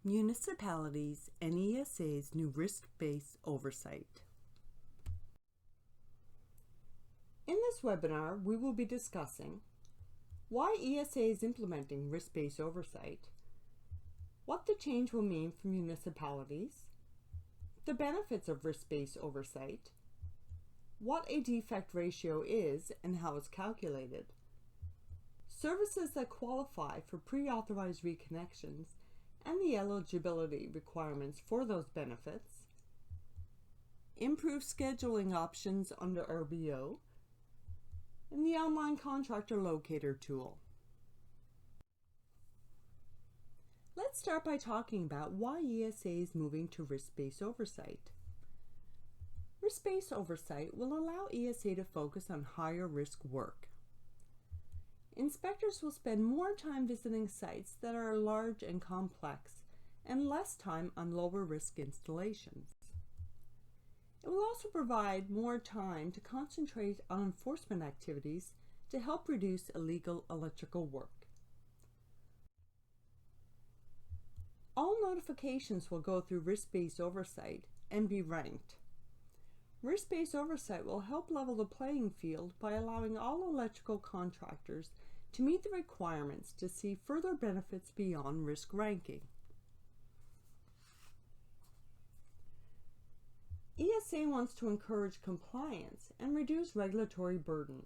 Municipalities and ESA's new risk-based oversight. In this webinar, we will be discussing why ESA is implementing risk-based oversight, what the change will mean for municipalities, the benefits of risk-based oversight, what a defect ratio is and how it's calculated, services that qualify for pre-authorized reconnections, and the eligibility requirements for those benefits, improved scheduling options under RBO, and the online contractor locator tool. Let's start by talking about why ESA is moving to risk-based oversight. Risk-based oversight will allow ESA to focus on higher risk work. Inspectors will spend more time visiting sites that are large and complex and less time on lower risk installations. It will also provide more time to concentrate on enforcement activities to help reduce illegal electrical work. All notifications will go through risk-based oversight and be ranked. Risk-based oversight will help level the playing field by allowing all electrical contractors to meet the requirements to see further benefits beyond risk ranking. ESA wants to encourage compliance and reduce regulatory burden.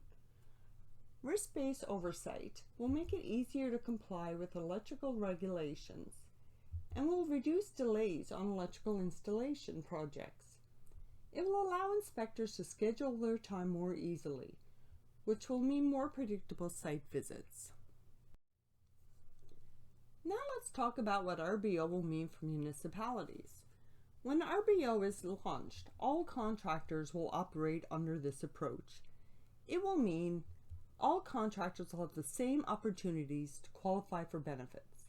Risk-based oversight will make it easier to comply with electrical regulations and will reduce delays on electrical installation projects. It will allow inspectors to schedule their time more easily, which will mean more predictable site visits. Now let's talk about what RBO will mean for municipalities. When RBO is launched, all contractors will operate under this approach. It will mean all contractors will have the same opportunities to qualify for benefits.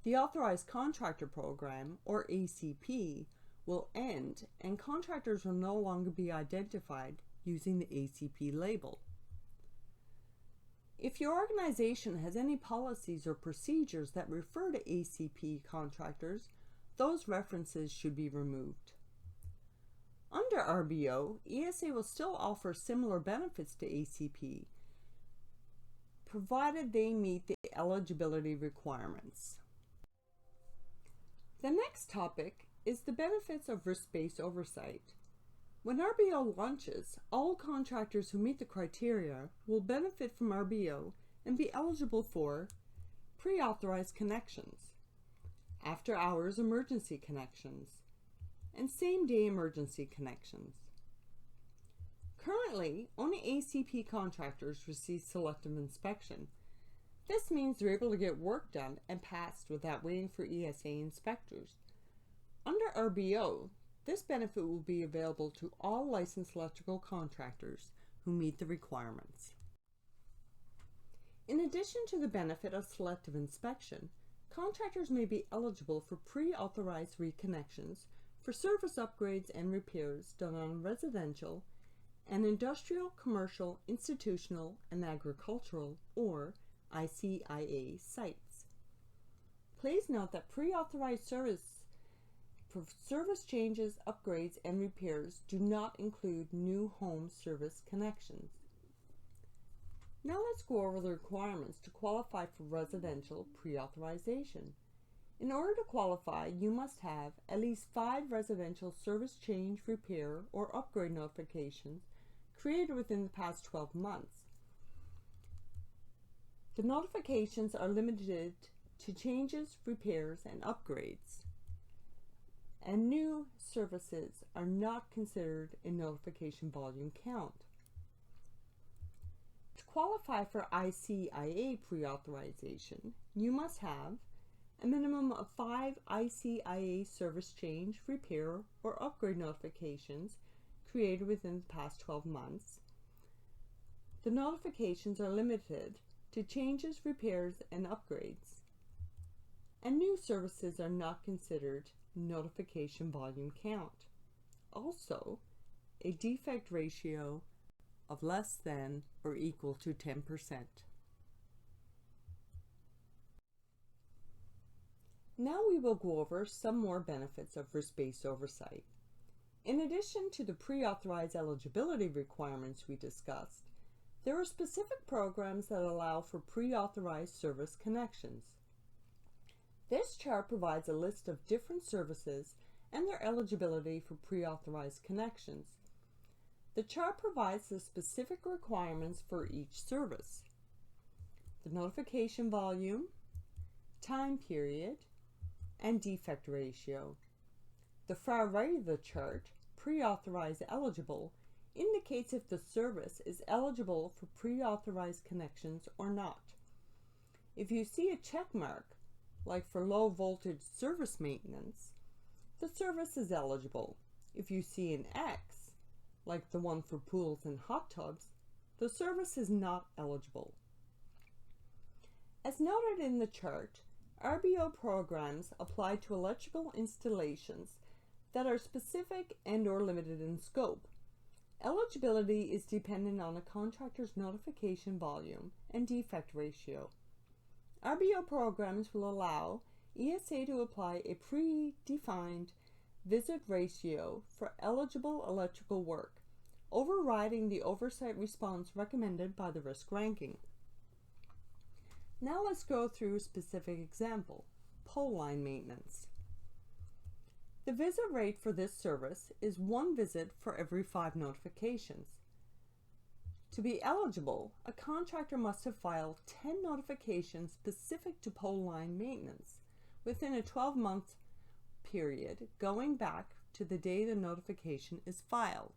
The Authorized Contractor Program, or ACP, will end and contractors will no longer be identified using the ACP label. If your organization has any policies or procedures that refer to ACP contractors, those references should be removed. Under RBO, ESA will still offer similar benefits to ACP, provided they meet the eligibility requirements. The next topic is the benefits of risk-based oversight. When RBO launches, all contractors who meet the criteria will benefit from RBO and be eligible for pre-authorized connections, after-hours emergency connections, and same-day emergency connections. Currently, only ACP contractors receive selective inspection. This means they're able to get work done and passed without waiting for ESA inspectors. Under RBO, this benefit will be available to all licensed electrical contractors who meet the requirements. In addition to the benefit of selective inspection, contractors may be eligible for pre-authorized reconnections for service upgrades and repairs done on residential and industrial, commercial, institutional, and agricultural, or ICIA sites. Please note that pre-authorized service changes, upgrades, and repairs do not include new home service connections. Now let's go over the requirements to qualify for residential pre-authorization. In order to qualify, you must have at least 5 residential service change, repair, or upgrade notifications created within the past 12 months. The notifications are limited to changes, repairs, and upgrades, and new services are not considered in notification volume count. To qualify for ICIA pre-authorization, you must have a minimum of 5 ICIA service change, repair, or upgrade notifications created within the past 12 months. The notifications are limited to changes, repairs, and upgrades, and new services are not considered notification volume count. Also, a defect ratio of less than or equal to 10%. Now we will go over some more benefits of risk-based oversight. In addition to the pre-authorized eligibility requirements we discussed, there are specific programs that allow for pre-authorized service connections. This chart provides a list of different services and their eligibility for pre-authorized connections. The chart provides the specific requirements for each service: the notification volume, time period, and defect ratio. The far right of the chart, pre-authorized eligible, indicates if the service is eligible for pre-authorized connections or not. If you see a check mark, like for low voltage service maintenance, the service is eligible. If you see an X, like the one for pools and hot tubs, the service is not eligible. As noted in the chart, RBO programs apply to electrical installations that are specific and/or limited in scope. Eligibility is dependent on a contractor's notification volume and defect ratio. RBO programs will allow ESA to apply a predefined visit ratio for eligible electrical work, overriding the oversight response recommended by the risk ranking. Now let's go through a specific example: pole line maintenance. The visit rate for this service is 1 visit for every 5 notifications. To be eligible, a contractor must have filed 10 notifications specific to pole line maintenance within a 12-month period going back to the day the notification is filed.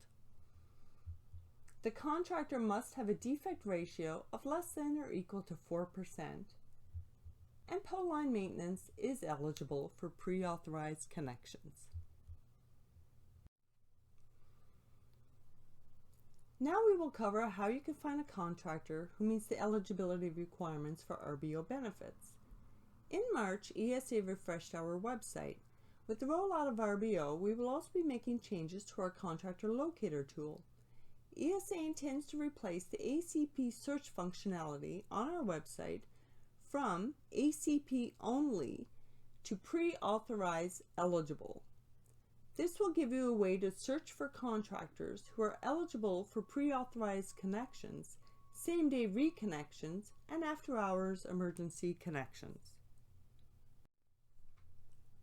The contractor must have a defect ratio of less than or equal to 4%, and pole line maintenance is eligible for pre-authorized connections. Now we will cover how you can find a contractor who meets the eligibility requirements for RBO benefits. In March, ESA refreshed our website. With the rollout of RBO, we will also be making changes to our Contractor Locator tool. ESA intends to replace the ACP search functionality on our website from ACP only to pre-authorized eligible. This will give you a way to search for contractors who are eligible for pre-authorized connections, same-day reconnections, and after-hours emergency connections.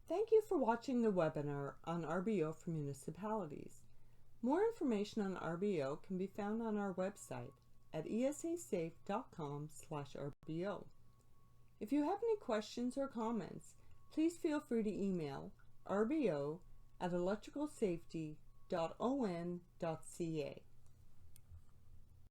Thank you for watching the webinar on RBO for municipalities. More information on RBO can be found on our website at esasafe.com/RBO. If you have any questions or comments, please feel free to email rbo@electricalsafety.on.ca.